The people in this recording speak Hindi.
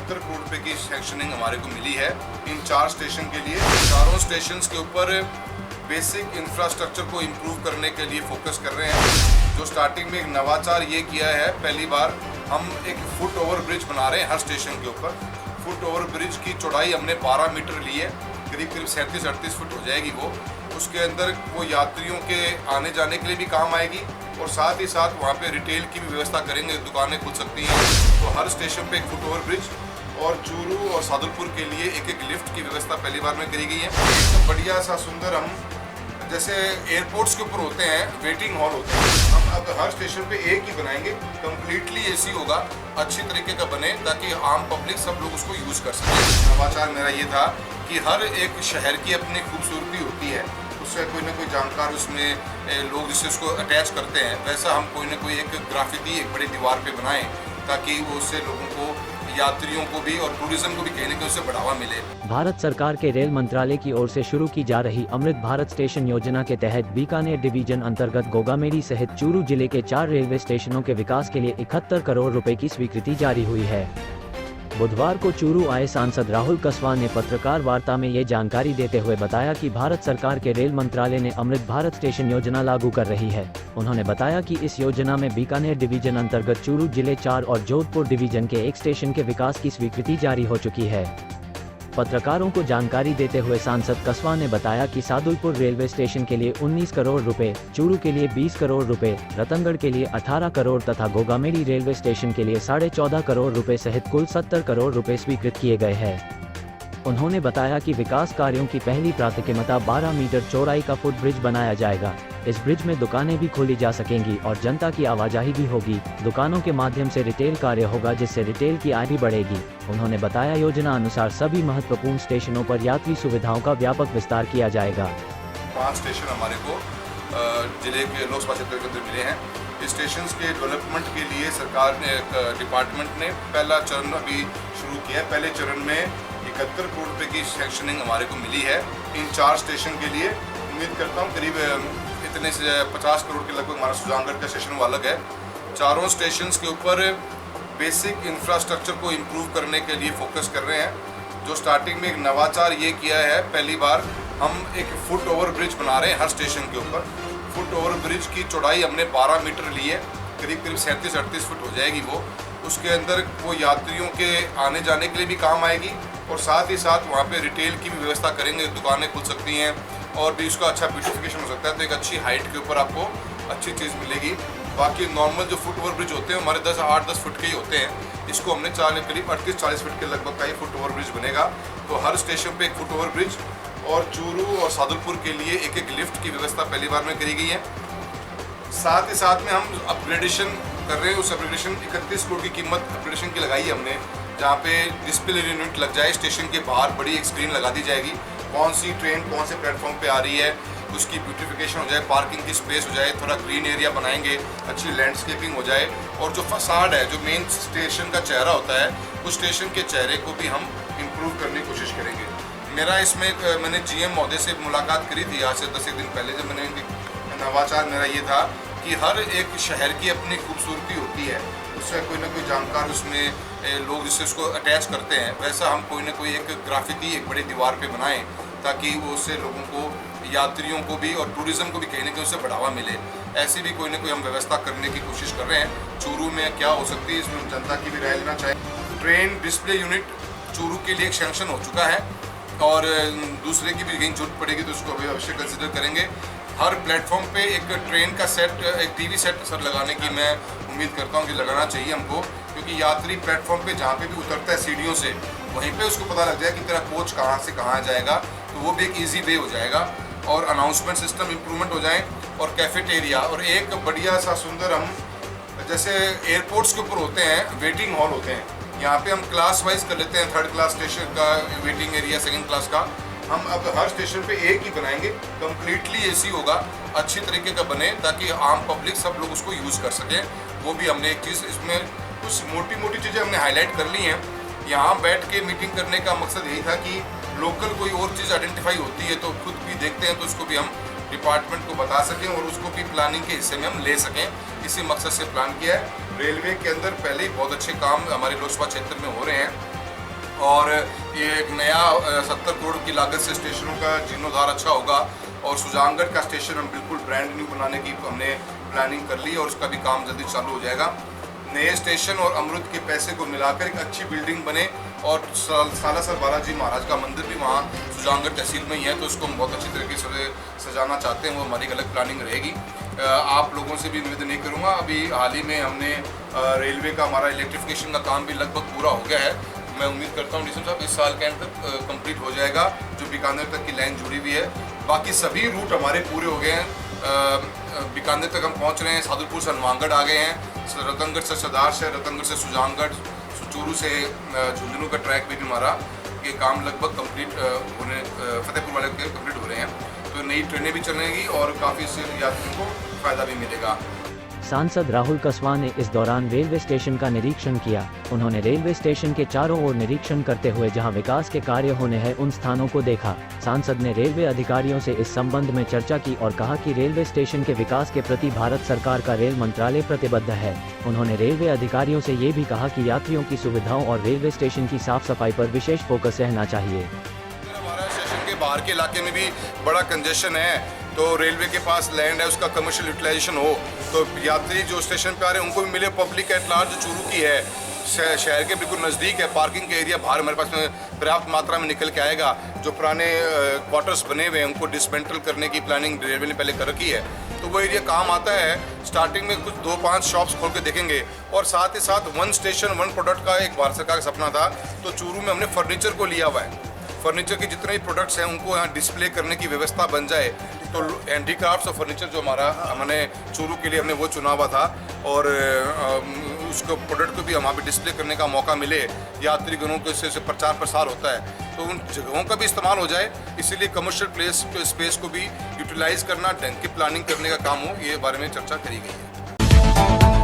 71 करोड़ रुपए की सैंक्शनिंग हमारे को मिली है इन 4 स्टेशन के लिए। चारों स्टेशन के ऊपर बेसिक इंफ्रास्ट्रक्चर को इम्प्रूव करने के लिए फोकस कर रहे हैं। जो स्टार्टिंग में एक नवाचार ये किया है, पहली बार हम एक फुट ओवर ब्रिज बना रहे हैं हर स्टेशन के ऊपर। फुट ओवर ब्रिज की चौड़ाई हमने 12 मीटर ली है, करीब 37-38 फुट हो जाएगी वो। उसके अंदर वो यात्रियों के आने जाने के लिए भी काम आएगी और साथ ही साथ वहाँ पे रिटेल की भी व्यवस्था करेंगे, दुकानें खुल सकती हैं। तो हर स्टेशन पे एक फुट ओवर ब्रिज और चूरू और सादुलपुर के लिए एक लिफ्ट की व्यवस्था पहली बार में करी गई है। तो बढ़िया सा सुंदर, हम जैसे एयरपोर्ट्स के ऊपर होते हैं वेटिंग हॉल होते हैं, हम अब हर स्टेशन पे एक ही बनाएंगे, कम्प्लीटली एसी होगा, अच्छी तरीके का बने ताकि आम पब्लिक सब लोग उसको यूज़ कर सकें। नवाचार मेरा ये था कि हर एक शहर की अपनी खूबसूरती होती है, उससे कोई ना कोई जानकार उसमें लोग जिससे उसको अटैच करते हैं, वैसा हम कोई ना कोई एक ग्राफिटी एक बड़ी दीवार पे बनाएं ताकि वो उससे लोगों को, यात्रियों को भी और टूरिज्म को भी कहीं ना कहीं उससे बढ़ावा मिले। भारत सरकार के रेल मंत्रालय की ओर से शुरू की जा रही अमृत भारत स्टेशन योजना के तहत बीकानेर डिवीजन अंतर्गत गोगामेडी सहित चूरू जिले के 4 रेलवे स्टेशनों के विकास के लिए 71 करोड़ रुपए की स्वीकृति जारी हुई है। बुधवार को चूरू आए सांसद राहुल कस्वां ने पत्रकार वार्ता में ये जानकारी देते हुए बताया कि भारत सरकार के रेल मंत्रालय ने अमृत भारत स्टेशन योजना लागू कर रही है। उन्होंने बताया कि इस योजना में बीकानेर डिवीजन अंतर्गत चूरू जिले 4 और जोधपुर डिवीजन के 1 स्टेशन के विकास की स्वीकृति जारी हो चुकी है। पत्रकारों को जानकारी देते हुए सांसद कस्वां ने बताया कि सादुलपुर रेलवे स्टेशन के लिए 19 करोड़ रुपए, चूरू के लिए 20 करोड़ रुपए, रतनगढ़ के लिए 18 करोड़ तथा गोगामेडी रेलवे स्टेशन के लिए 14.5 करोड़ रुपए सहित कुल 70 करोड़ रुपए स्वीकृत किए गए हैं। उन्होंने बताया कि विकास कार्यों की पहली प्राथमिकता 12 मीटर चौड़ाई का फुट ब्रिज बनाया जाएगा। इस ब्रिज में दुकानें भी खोली जा सकेंगी और जनता की आवाजाही भी होगी। दुकानों के माध्यम से रिटेल कार्य होगा जिससे रिटेल की आय भी बढ़ेगी। उन्होंने बताया योजना अनुसार सभी महत्वपूर्ण स्टेशनों पर यात्री सुविधाओं का व्यापक विस्तार किया जाएगा। 5 स्टेशन हमारे को जिले के लोकसभा क्षेत्र के अंदर मिले हैं। इस स्टेशन के डेवलपमेंट के लिए सरकार ने, डिपार्टमेंट ने पहला चरण अभी शुरू किया है। पहले चरण में 71 करोड़ रुपए की सैंक्शनिंग हमारे को मिली है इन 4 स्टेशन के लिए। उम्मीद करता हूँ करीब इतने से 50 करोड़ के लगभग हमारा सुजानगढ़ का स्टेशन वो अलग है। चारों स्टेशन के ऊपर बेसिक इंफ्रास्ट्रक्चर को इम्प्रूव करने के लिए फोकस कर रहे हैं। जो स्टार्टिंग में एक नवाचार ये किया है, पहली बार हम एक फुट ओवर ब्रिज बना रहे हैं हर स्टेशन के ऊपर। फुट ओवर ब्रिज की चौड़ाई हमने 12 मीटर ली है, करीब 37-38 फुट हो जाएगी वो। उसके अंदर वो यात्रियों के आने जाने के लिए भी काम आएगी और साथ ही साथ वहाँ पे रिटेल की भी व्यवस्था करेंगे, दुकानें खुल सकती हैं और भी उसका अच्छा ब्यूटिफिकेशन हो सकता है। तो एक अच्छी हाइट के ऊपर आपको अच्छी चीज़ मिलेगी। बाकी नॉर्मल जो फुट ओवर ब्रिज होते हैं हमारे 8-10 फुट के ही होते हैं, इसको हमने करीब 38-40 फुट के लगभग का ये फुट ओवर ब्रिज बनेगा। तो हर स्टेशन पे एक फुट ओवर ब्रिज और चूरू और सादुलपुर के लिए एक लिफ्ट की व्यवस्था पहली बार में करी गई है। साथ ही साथ में हम अपग्रेडेशन कर रहे हैं। उस अपग्रेडेशन 31 करोड़ की कीमत अपग्रेडेशन की लगाई है हमने, जहाँ पे डिस्प्ले यूनिट लग जाए, स्टेशन के बाहर बड़ी एक स्क्रीन लगा दी जाएगी, कौन सी ट्रेन कौन से प्लेटफॉर्म पे आ रही है, उसकी ब्यूटिफिकेशन हो जाए, पार्किंग की स्पेस हो जाए, थोड़ा ग्रीन एरिया बनाएंगे, अच्छी लैंडस्केपिंग हो जाए और जो फसाड है, जो मेन स्टेशन का चेहरा होता है, उस स्टेशन के चेहरे को भी हम इम्प्रूव करने की कोशिश करेंगे। मेरा इसमें मैंने GM महोदय से मुलाकात करी थी आज से 10 दिन पहले। जब मैंने नवाचार मेरा ये था कि हर एक शहर की अपनी खूबसूरती होती है, उससे कोई ना कोई जानकार उसमें लोग जिससे उसको अटैच करते हैं, वैसा हम कोई ना कोई एक ग्राफिटी एक बड़ी दीवार पे बनाएं ताकि वो उससे लोगों को, यात्रियों को भी और टूरिज्म को भी कहीं ना कहीं उससे बढ़ावा मिले। ऐसी भी कोई ना कोई हम व्यवस्था करने की कोशिश कर रहे हैं। चूरू में क्या हो सकती है, इसमें जनता की भी राय लेना चाहिए। ट्रेन डिस्प्ले यूनिट चूरू के लिए एक सैंक्शन हो चुका है और दूसरे की भी कहीं जरूरत पड़ेगी तो उसको अभी अवश्य कंसिडर करेंगे। हर प्लेटफॉर्म पे एक ट्रेन का सेट, एक टीवी सेट सर लगाने की मैं उम्मीद करता हूँ कि लगाना चाहिए हमको, क्योंकि यात्री प्लेटफॉर्म पे जहाँ पे भी उतरता है सीढ़ियों से, वहीं पे उसको पता लग जाए कि तेरा कोच कहाँ से कहाँ जाएगा, तो वो भी एक ईजी वे हो जाएगा और अनाउंसमेंट सिस्टम इम्प्रूवमेंट हो जाए और कैफेटेरिया और एक बढ़िया सा सुंदर, हम जैसे एयरपोर्ट्स के ऊपर होते हैं वेटिंग हॉल होते हैं, यहाँ पे हम क्लास वाइज कर लेते हैं। 3rd क्लास स्टेशन का वेटिंग एरिया, 2nd क्लास का, हम अब हर स्टेशन पे एक ही बनाएंगे, कम्प्लीटली एसी होगा, अच्छी तरीके का बने ताकि आम पब्लिक सब लोग उसको यूज़ कर सकें। वो भी हमने एक चीज़, इसमें कुछ मोटी मोटी चीज़ें हमने हाईलाइट कर ली हैं। यहाँ बैठ के मीटिंग करने का मकसद यही था कि लोकल कोई और चीज़ आइडेंटिफाई होती है तो खुद भी देखते हैं तो उसको भी हम डिपार्टमेंट को बता सकें और उसको भी प्लानिंग के हिस्से में हम ले सकें, इसी मकसद से प्लान किया है। रेलवे के अंदर पहले ही बहुत अच्छे काम हमारे लोकसभा क्षेत्र में हो रहे हैं। और ये एक नया 70 करोड़ की लागत से स्टेशनों का जीर्णोद्धार अच्छा होगा। और सुजानगढ़ का स्टेशन हम बिल्कुल ब्रांड न्यू बनाने की हमने प्लानिंग कर ली और उसका भी काम जल्दी चालू हो जाएगा। नए स्टेशन और अमृत के पैसे को मिलाकर एक अच्छी बिल्डिंग बने और सालासर बालाजी महाराज का मंदिर भी वहाँ सुजानगढ़ तहसील में ही है, तो उसको हम बहुत अच्छी तरीके से सजाना चाहते हैं। वो हमारी अलग प्लानिंग रहेगी। आप लोगों से भी निवेदन नहीं करूँगा, अभी हाल ही में हमने रेलवे का हमारा इलेक्ट्रिफिकेशन का काम भी लगभग पूरा हो गया है। मैं उम्मीद करता हूँ डीएसएम साहब इस साल के एंड तक कंप्लीट हो जाएगा, जो बीकानेर तक की लाइन जुड़ी हुई है। बाकी सभी रूट हमारे पूरे हो गए हैं। बीकानेर तक हम पहुँच रहे हैं, सादुलपुर से हनुमानगढ़ आ गए हैं, रतनगढ़ से सरदार शहर, रतनगढ़ से सुजानगढ़, चूरू से झुंझुनू का ट्रैक भी हमारा ये काम लगभग कंप्लीट होने, फतेहपुर वाले के कंप्लीट हो रहे हैं। तो नई ट्रेनें भी चलेंगी और काफ़ी से यात्रियों को फ़ायदा भी मिलेगा। सांसद राहुल कस्वां ने इस दौरान रेलवे स्टेशन का निरीक्षण किया। उन्होंने रेलवे स्टेशन के चारों ओर निरीक्षण करते हुए जहां विकास के कार्य होने हैं उन स्थानों को देखा। सांसद ने रेलवे अधिकारियों से इस संबंध में चर्चा की और कहा कि रेलवे स्टेशन के विकास के प्रति भारत सरकार का रेल मंत्रालय प्रतिबद्ध है। उन्होंने रेलवे अधिकारियों से ये भी कहा कि यात्रियों की सुविधाओं और रेलवे स्टेशन की साफ सफाई पर विशेष फोकस रहना चाहिए। हमारा स्टेशन के बाहर के इलाके में भी बड़ा कंजेशन है, तो रेलवे के पास लैंड है, उसका कमर्शियल यूटिलाइजेशन हो तो यात्री जो स्टेशन पे आ रहे हैं उनको भी मिले। पब्लिक एट लार्ज चूरू की है, शहर के बिल्कुल नज़दीक है, पार्किंग के एरिया बाहर हमारे पास में पर्याप्त मात्रा में निकल के आएगा। जो पुराने क्वार्टर्स बने हुए हैं उनको डिसमेंटल करने की प्लानिंग रेलवे ने पहले कर रखी है, तो वो एरिया काम आता है। स्टार्टिंग में कुछ 2-5 शॉप्स खोल के देखेंगे और साथ ही साथ 1 स्टेशन 1 प्रोडक्ट का एक भारत सरकार का सपना था, तो चूरू में हमने फर्नीचर को लिया हुआ है। फर्नीचर के जितने भी प्रोडक्ट्स हैं उनको यहाँ डिस्प्ले करने की व्यवस्था बन जाए, तो हैंडीक्राफ्ट्स और फर्नीचर जो हमने चूरू के लिए हमने वो चुना हुआ था, और उसको प्रोडक्ट को भी वहाँ पे डिस्प्ले करने का मौका मिले, यात्रीगणों को इससे प्रचार प्रसार होता है, तो उन जगहों का भी इस्तेमाल हो जाए। इसीलिए कमर्शियल स्पेस को भी यूटिलाइज करना, ढंग की प्लानिंग करने का काम हो, ये बारे में चर्चा करी गई है।